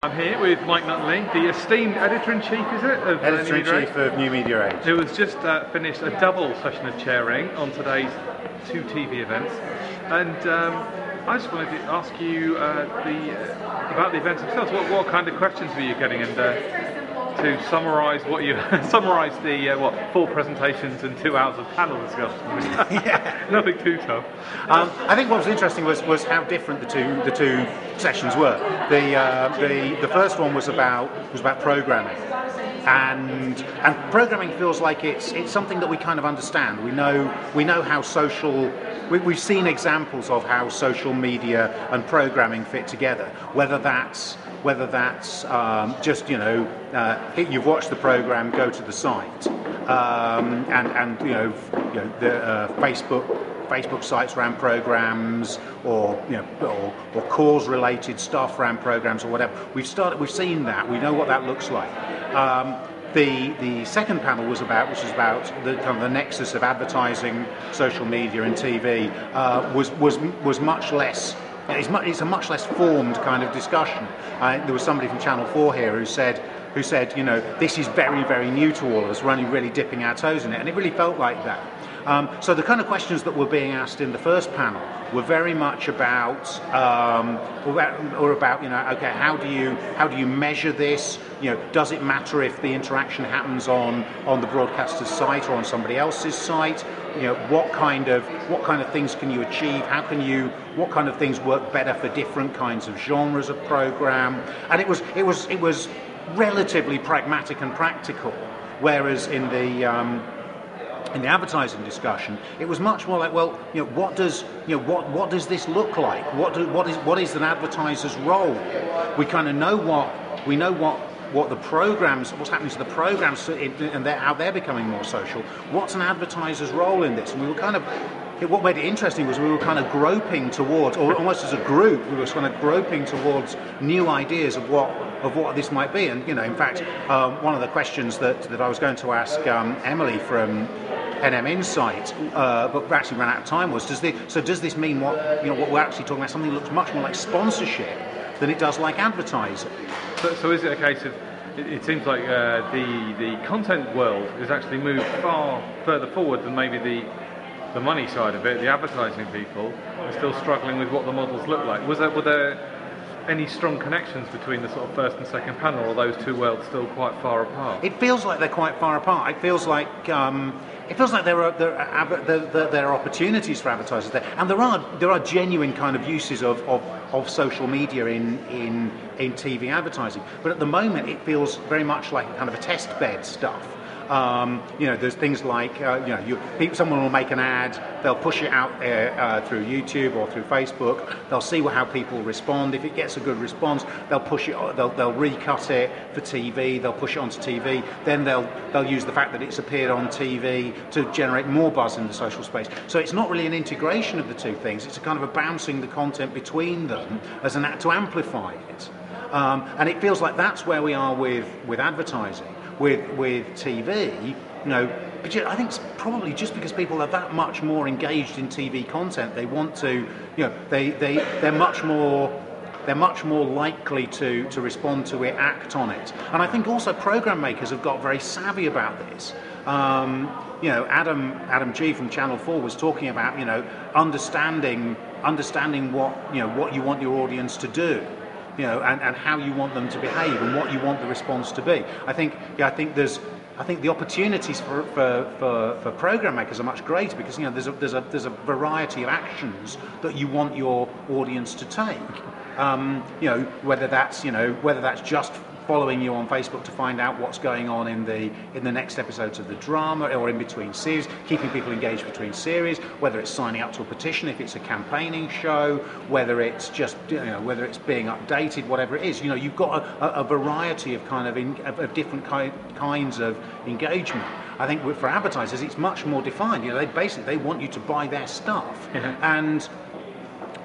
I'm here with Mike Nutley, the esteemed editor-in-chief, is it? Of Editor-in-chief of New Media Age. Who has just finished a double session of chairing on today's two TV events. And I just wanted to ask you about the events themselves. What kind of questions were you getting? And to summarise what you summarise the 4 presentations and 2 hours of panel discussion. Yeah. Nothing too tough. I think what was interesting was how different the two sessions were. The first one was about programming, and programming feels like it's something that we kind of understand. We know how social. We've seen examples of how social media and programming fit together. Whether that's just you've watched the program, go to the site, and the Facebook sites ran programs, or cause-related stuff ran programs, or whatever. We've seen that. We know what that looks like. The second panel was about the kind of the nexus of advertising, social media, and TV. Was much less. It's a much less formed kind of discussion. There was somebody from Channel 4 here who said, this is very, very new to all of us. We're only really dipping our toes in it, and it really felt like that. So the kind of questions that were being asked in the first panel were very much about okay, how do you measure this? Does it matter if the interaction happens on the broadcaster's site or on somebody else's site? What kind of things can you achieve? What kind of things work better for different kinds of genres of program? And it was relatively pragmatic and practical, whereas in the advertising discussion, it was much more like, what does this look like? What is an advertiser's role? We kind of know what the programs, what's happening to the programs, and how they're becoming more social. What's an advertiser's role in this? And we were kind of. What made it interesting was we were kind of groping towards, or almost as a group, we were kind of groping towards new ideas of what this might be. And in fact, one of the questions that I was going to ask Emily from NM Insight, but actually ran out of time, was does this mean what we're actually talking about? Something that looks much more like sponsorship than it does like advertising. So is it a case of? It seems like the content world has actually moved far further forward than maybe the money side of it. The advertising people are still struggling with what the models look like. Were there any strong connections between the sort of first and second panel, or are those two worlds still quite far apart? It feels like they're quite far apart. It feels like there are opportunities for advertisers there, and there are genuine kind of uses of social media in TV advertising. But at the moment, it feels very much like kind of a test bed stuff. There's things like someone will make an ad, they'll push it out through YouTube or through Facebook. They'll see how people respond. If it gets a good response, they'll push it. They'll recut it for TV. They'll push it onto TV. Then they'll use the fact that it's appeared on TV to generate more buzz in the social space. So it's not really an integration of the two things. It's a kind of a bouncing the content between them as an act to amplify it. And it feels like that's where we are with advertising. With TV, but I think it's probably just because people are that much more engaged in TV content. They want to, they're much more likely to respond to it, act on it. And I think also program makers have got very savvy about this. Adam G from Channel 4 was talking about understanding what you want your audience to do. And how you want them to behave and what you want the response to be. I think the opportunities for program makers are much greater because there's a variety of actions that you want your audience to take. Whether that's just following you on Facebook to find out what's going on in the next episodes of the drama or in between series, keeping people engaged between series, whether it's signing up to a petition if it's a campaigning show, whether it's just whether it's being updated, whatever it is. You've got a variety of of different kinds of engagement. I think for advertisers it's much more defined. They want you to buy their stuff.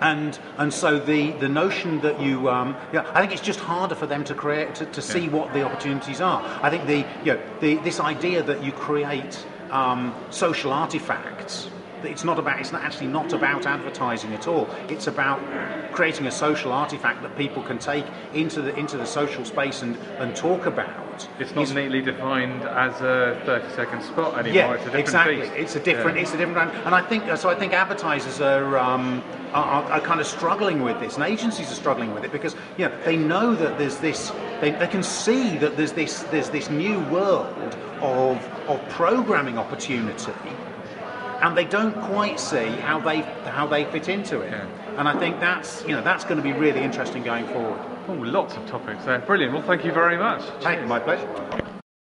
And so the notion that I think it's just harder for them to create to see what the opportunities are. I think this idea that you create social artifacts it's actually not about advertising at all. It's about creating a social artifact that people can take into the social space and talk about. It's not neatly defined as a 30-second spot anymore. Yeah, it's a different exactly. beast. It's a different brand, and I think advertisers are kind of struggling with this, and agencies are struggling with it because they know that there's this. They can see that there's this new world of programming opportunity, and they don't quite see how they fit into it. Yeah. And I think that's going to be really interesting going forward. Oh, lots of topics there. Brilliant. Well, thank you very much. Thank you. My pleasure.